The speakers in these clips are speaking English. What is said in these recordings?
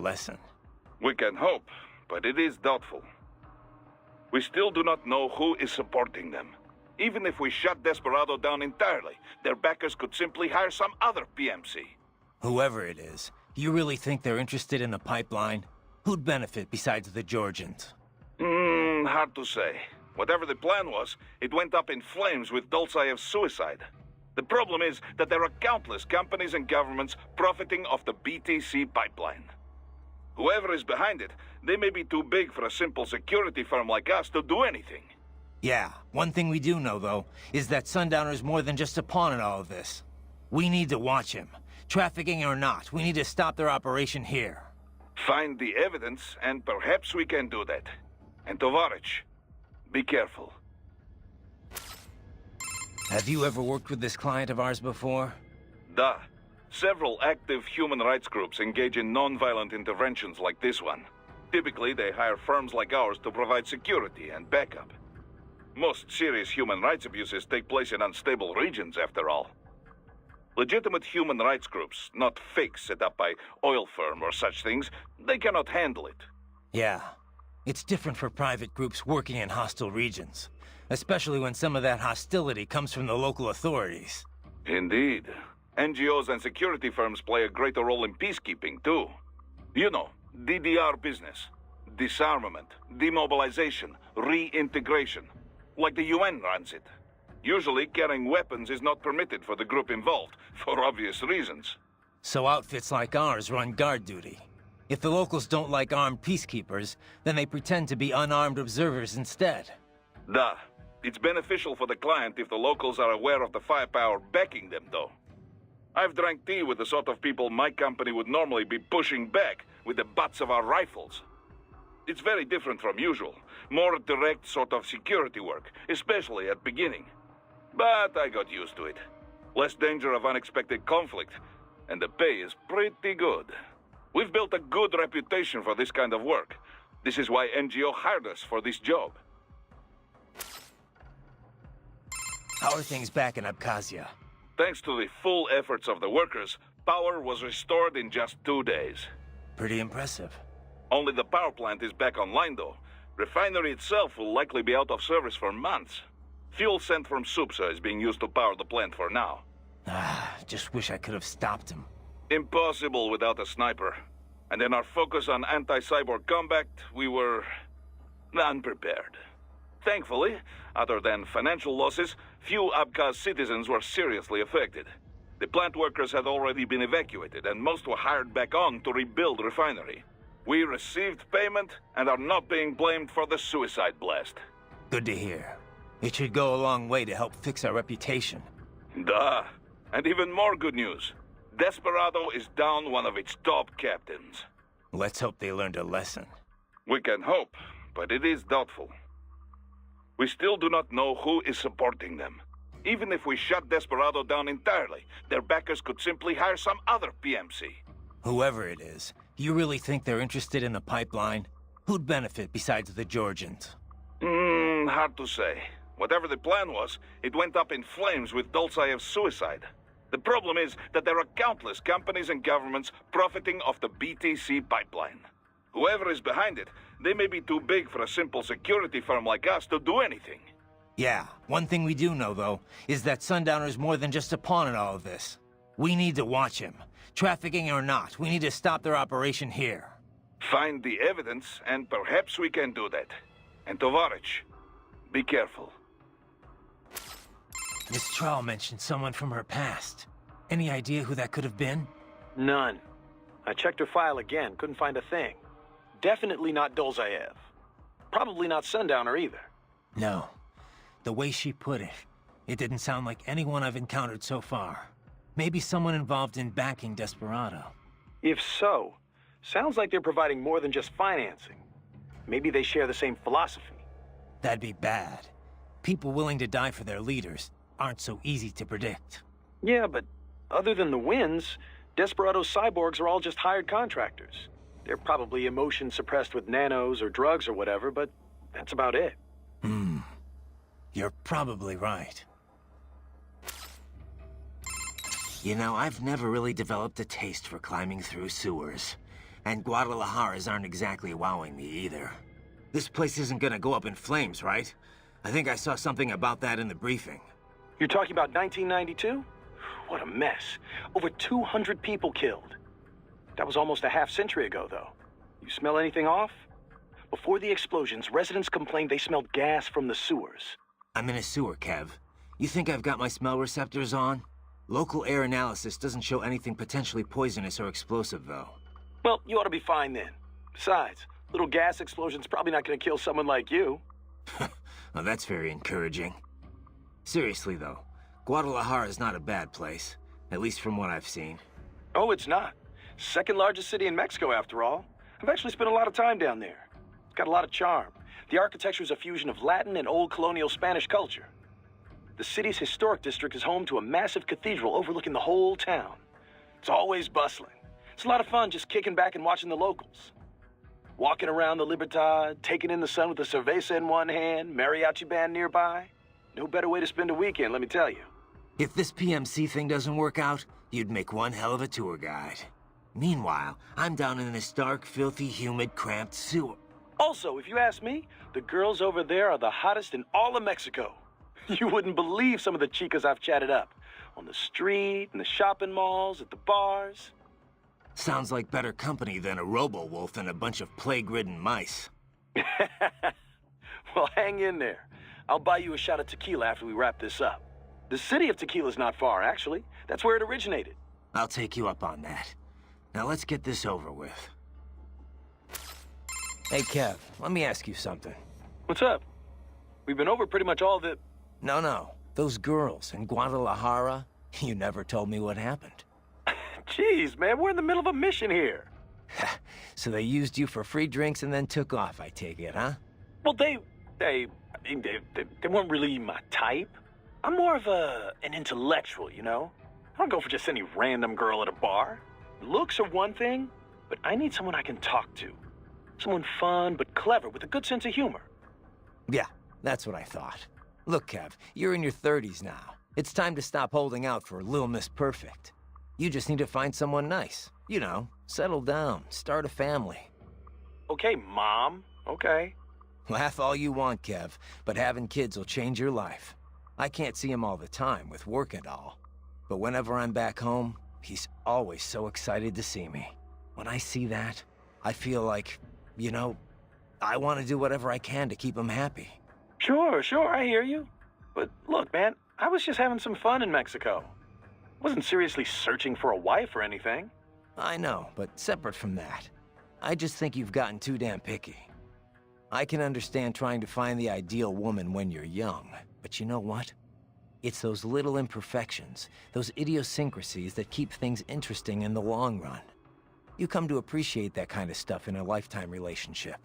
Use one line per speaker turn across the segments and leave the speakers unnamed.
lesson.
We can hope, but it is doubtful. We still do not know who is supporting them. Even if we shut Desperado down entirely, their backers could simply hire some other PMC.
Whoever it is, do you really think they're interested in the pipeline? Who'd benefit besides the Georgians?
Hard to say. Whatever the plan was, it went up in flames with Dulceyev's suicide. The problem is that there are countless companies and governments profiting off the BTC pipeline. Whoever is behind it, they may be too big for a simple security firm like us to do anything.
Yeah, one thing we do know, though, is that Sundowner's more than just a pawn in all of this. We need to watch him. Trafficking or not, we need to stop their operation here.
Find the evidence, and perhaps we can do that. And Tovarich, be careful.
Have you ever worked with this client of ours before?
Duh. Several active human rights groups engage in non-violent interventions like this one. Typically, they hire firms like ours to provide security and backup. Most serious human rights abuses take place in unstable regions, after all. Legitimate human rights groups, not fakes set up by oil firm or such things, they cannot handle it.
Yeah. It's different for private groups working in hostile regions, especially when some of that hostility comes from the local authorities.
Indeed. NGOs and security firms play a greater role in peacekeeping, too. You know, DDR business. Disarmament, demobilization, reintegration. Like the UN runs it. Usually, carrying weapons is not permitted for the group involved, for obvious reasons.
So outfits like ours run guard duty. If the locals don't like armed peacekeepers, then they pretend to be unarmed observers instead.
Duh. It's beneficial for the client if the locals are aware of the firepower backing them, though. I've drank tea with the sort of people my company would normally be pushing back with the butts of our rifles. It's very different from usual. More direct sort of security work, especially at beginning. But I got used to it. Less danger of unexpected conflict, and the pay is pretty good. We've built a good reputation for this kind of work. This is why NGO hired us for this job.
How are things back in Abkhazia?
Thanks to the full efforts of the workers, power was restored in just 2 days.
Pretty impressive.
Only the power plant is back online, though. Refinery itself will likely be out of service for months. Fuel sent from Supsa is being used to power the plant for now.
Just wish I could have stopped him.
Impossible without a sniper. And in our focus on anti-cyborg combat, we were unprepared. Thankfully, other than financial losses, few Abkhaz citizens were seriously affected. The plant workers had already been evacuated, and most were hired back on to rebuild the refinery. We received payment and are not being blamed for the suicide blast.
Good to hear. It should go a long way to help fix our reputation.
Duh. And even more good news. Desperado is down one of its top captains.
Let's hope they learned a lesson.
We can hope, but it is doubtful. We still do not know who is supporting them. Even if we shut Desperado down entirely, their backers could simply hire some other PMC.
Whoever it is, do you really think they're interested in the pipeline? Who'd benefit besides the Georgians?
Hard to say. Whatever the plan was, it went up in flames with Dulceyev's suicide. The problem is that there are countless companies and governments profiting off the BTC pipeline. Whoever is behind it, they may be too big for a simple security firm like us to do anything.
Yeah, one thing we do know, though, is that Sundowner's more than just a pawn in all of this. We need to watch him. Trafficking or not, we need to stop their operation here.
Find the evidence, and perhaps we can do that. And Tovarich, be careful.
Miss Trall mentioned someone from her past. Any idea who that could have been?
None. I checked her file again, couldn't find a thing. Definitely not Dolzaev. Probably not Sundowner either.
No. The way she put it, it didn't sound like anyone I've encountered so far. Maybe someone involved in backing Desperado.
If so, sounds like they're providing more than just financing. Maybe they share the same philosophy.
That'd be bad. People willing to die for their leaders aren't so easy to predict.
Yeah, but other than the wins, Desperado's cyborgs are all just hired contractors. They're probably emotion suppressed with nanos or drugs or whatever, but that's about it.
You're probably right. You know, I've never really developed a taste for climbing through sewers. And Guadalajara's aren't exactly wowing me either. This place isn't gonna go up in flames, right? I think I saw something about that in the briefing.
You're talking about 1992? What a mess. Over 200 people killed. That was almost a half-century ago, though. You smell anything off? Before the explosions, residents complained they smelled gas from the sewers.
I'm in a sewer, Kev. You think I've got my smell receptors on? Local air analysis doesn't show anything potentially poisonous or explosive, though.
Well, you ought to be fine then. Besides, little gas explosion's probably not gonna kill someone like you.
Well, that's very encouraging. Seriously, though, Guadalajara is not a bad place, at least from what I've seen.
Oh, it's not. Second largest city in Mexico, after all. I've actually spent a lot of time down there. It's got a lot of charm. The architecture is a fusion of Latin and old colonial Spanish culture. The city's historic district is home to a massive cathedral overlooking the whole town. It's always bustling. It's a lot of fun just kicking back and watching the locals. Walking around the Libertad, taking in the sun with a cerveza in one hand, mariachi band nearby. No better way to spend a weekend, let me tell you.
If this PMC thing doesn't work out, you'd make one hell of a tour guide. Meanwhile, I'm down in this dark, filthy, humid, cramped sewer.
Also, if you ask me, the girls over there are the hottest in all of Mexico. You wouldn't believe some of the chicas I've chatted up. On the street, in the shopping malls, at the bars.
Sounds like better company than a robo-wolf and a bunch of plague-ridden mice.
Well, hang in there. I'll buy you a shot of tequila after we wrap this up. The city of tequila's not far, actually. That's where it originated.
I'll take you up on that. Now let's get this over with. Hey, Kev, let me ask you something.
What's up? We've been over pretty much all the...
No. Those girls in Guadalajara, you never told me what happened.
Jeez, man, we're in the middle of a mission here.
So they used you for free drinks and then took off, I take it, huh?
Well, they weren't really my type. I'm more of an intellectual, you know? I don't go for just any random girl at a bar. Looks are one thing, but I need someone I can talk to. Someone fun but clever with a good sense of humor.
Yeah, that's what I thought. Look, Kev, you're in your 30s now. It's time to stop holding out for Lil Miss Perfect. You just need to find someone nice. You know, settle down, start a family.
Okay, Mom. Okay.
Laugh all you want, Kev, but having kids will change your life. I can't see him all the time with work and all. But whenever I'm back home, he's always so excited to see me. When I see that, I feel like, you know, I want to do whatever I can to keep him happy.
Sure, I hear you. But look, man, I was just having some fun in Mexico. Wasn't seriously searching for a wife or anything.
I know, but separate from that, I just think you've gotten too damn picky. I can understand trying to find the ideal woman when you're young, but you know what? It's those little imperfections, those idiosyncrasies that keep things interesting in the long run. You come to appreciate that kind of stuff in a lifetime relationship.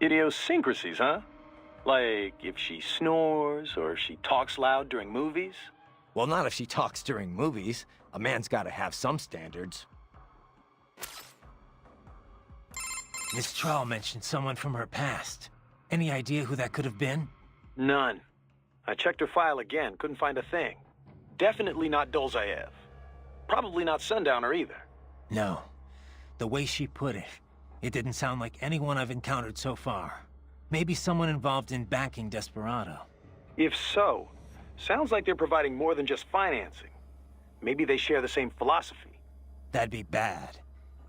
Idiosyncrasies, huh? Like if she snores or she talks loud during movies?
Well, not if she talks during movies. A man's gotta have some standards. Miss Trall mentioned someone from her past. Any idea who that could have been?
None. I checked her file again, couldn't find a thing. Definitely not Dolzaev. Probably not Sundowner either.
No. The way she put it, it didn't sound like anyone I've encountered so far. Maybe someone involved in backing Desperado.
If so, sounds like they're providing more than just financing. Maybe they share the same philosophy.
That'd be bad.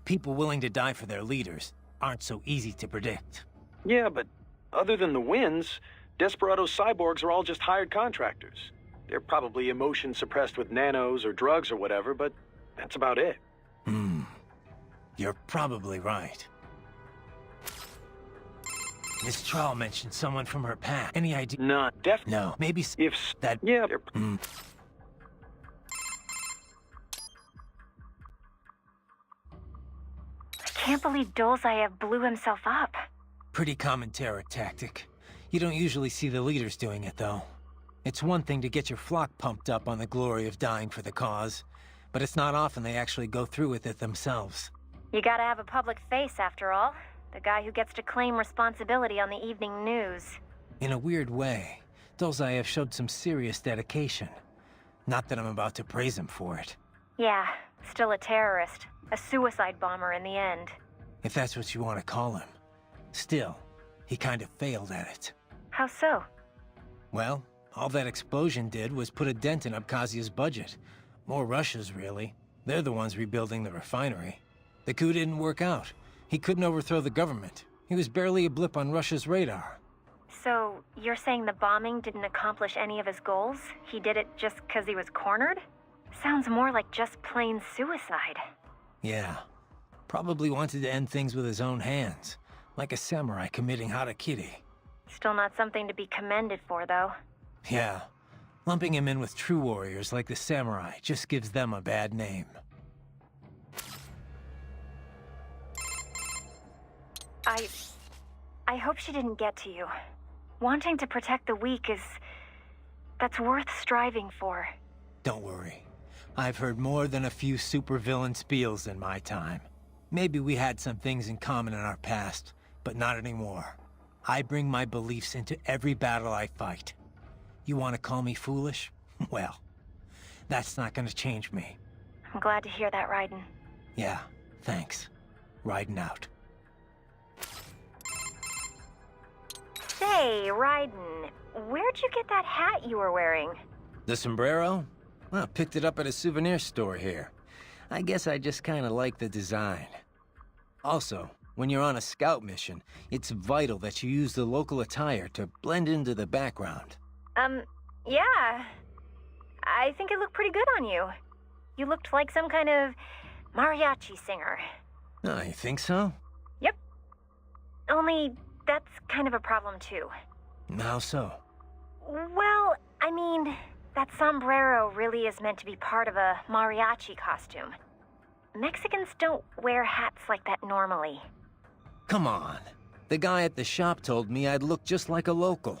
People willing to die for their leaders aren't so easy to predict.
Yeah, but other than the wins, Desperado's cyborgs are all just hired contractors. They're probably emotion suppressed with nanos or drugs or whatever, but that's about it.
You're probably right. Miss Trall mentioned someone from her past. Any idea?
None.
No. Maybe
If
that...
Yeah,
I can't believe Dolzaev blew himself up.
Pretty common terror tactic. You don't usually see the leaders doing it, though. It's one thing to get your flock pumped up on the glory of dying for the cause, but it's not often they actually go through with it themselves.
You gotta have a public face, after all. The guy who gets to claim responsibility on the evening news.
In a weird way, Dolzaev showed some serious dedication. Not that I'm about to praise him for it.
Yeah, still a terrorist. A suicide bomber in the end.
if that's what you want to call him. Still, he kind of failed at it.
How so?
Well, all that explosion did was put a dent in Abkhazia's budget. More Russia's, really. They're the ones rebuilding the refinery. The coup didn't work out. He couldn't overthrow the government. He was barely a blip on Russia's radar.
So, you're saying the bombing didn't accomplish any of his goals? He did it just because he was cornered? Sounds more like just plain suicide.
Yeah. Probably wanted to end things with his own hands. Like a samurai committing harakiri.
Still not something to be commended for, though.
Yeah. Lumping him in with true warriors like the samurai just gives them a bad name.
I hope she didn't get to you. Wanting to protect the weak that's worth striving for.
Don't worry. I've heard more than a few supervillain spiels in my time. Maybe we had some things in common in our past, but not anymore. I bring my beliefs into every battle I fight. You want to call me foolish? Well, that's not gonna change me.
I'm glad to hear that, Raiden.
Yeah, thanks. Riding out.
Say, Raiden, where'd you get that hat you were wearing?
The sombrero? Well, picked it up at a souvenir store here. I guess I just kinda like the design. Also, when you're on a scout mission, it's vital that you use the local attire to blend into the background.
Yeah. I think it looked pretty good on you. You looked like some kind of mariachi singer.
Oh, you think so?
Yep. Only, that's kind of a problem too.
How so?
Well, I mean, that sombrero really is meant to be part of a mariachi costume. Mexicans don't wear hats like that normally.
Come on. The guy at the shop told me I'd look just like a local.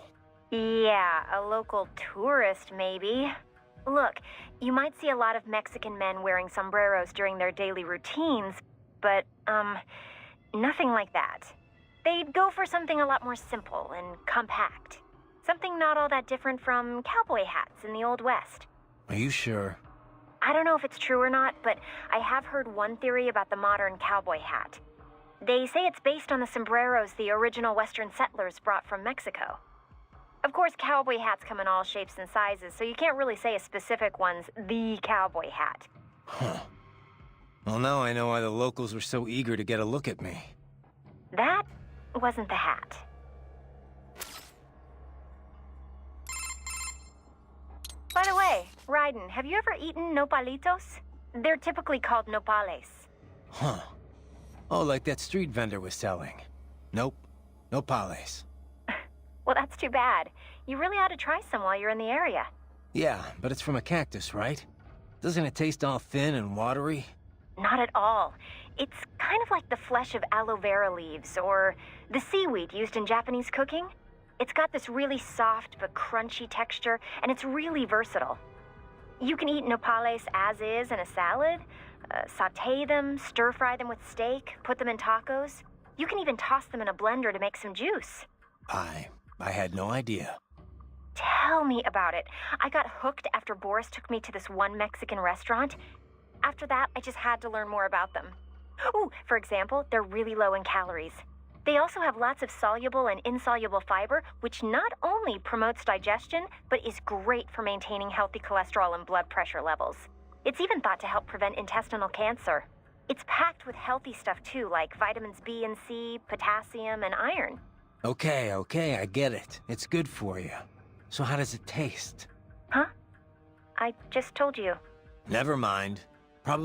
Yeah, a local tourist, maybe. Look, you might see a lot of Mexican men wearing sombreros during their daily routines, but, nothing like that. They'd go for something a lot more simple and compact. Something not all that different from cowboy hats in the Old West.
Are you sure?
I don't know if it's true or not, but I have heard one theory about the modern cowboy hat. They say it's based on the sombreros the original Western settlers brought from Mexico. Of course, cowboy hats come in all shapes and sizes, so you can't really say a specific one's the cowboy hat.
Huh. Well, now I know why the locals were so eager to get a look at me.
That wasn't the hat. By the way, Raiden, have you ever eaten nopalitos? They're typically called nopales.
Huh. Oh, like that street vendor was selling. Nope. No pales.
Well, that's too bad. You really ought to try some while you're in the area.
Yeah, but it's from a cactus, right? Doesn't it taste all thin and watery?
Not at all. It's kind of like the flesh of aloe vera leaves, or the seaweed used in Japanese cooking. It's got this really soft but crunchy texture, and it's really versatile. You can eat nopales as is in a salad, saute them, stir-fry them with steak, put them in tacos. You can even toss them in a blender to make some juice.
I had no idea.
Tell me about it. I got hooked after Boris took me to this one Mexican restaurant. After that, I just had to learn more about them. Ooh, for example, they're really low in calories. They also have lots of soluble and insoluble fiber, which not only promotes digestion, but is great for maintaining healthy cholesterol and blood pressure levels. It's even thought to help prevent intestinal cancer. It's packed with healthy stuff too, like vitamins B and C, potassium, and iron.
Okay, I get it. It's good for you. So how does it taste?
Huh? I just told you.
Never mind.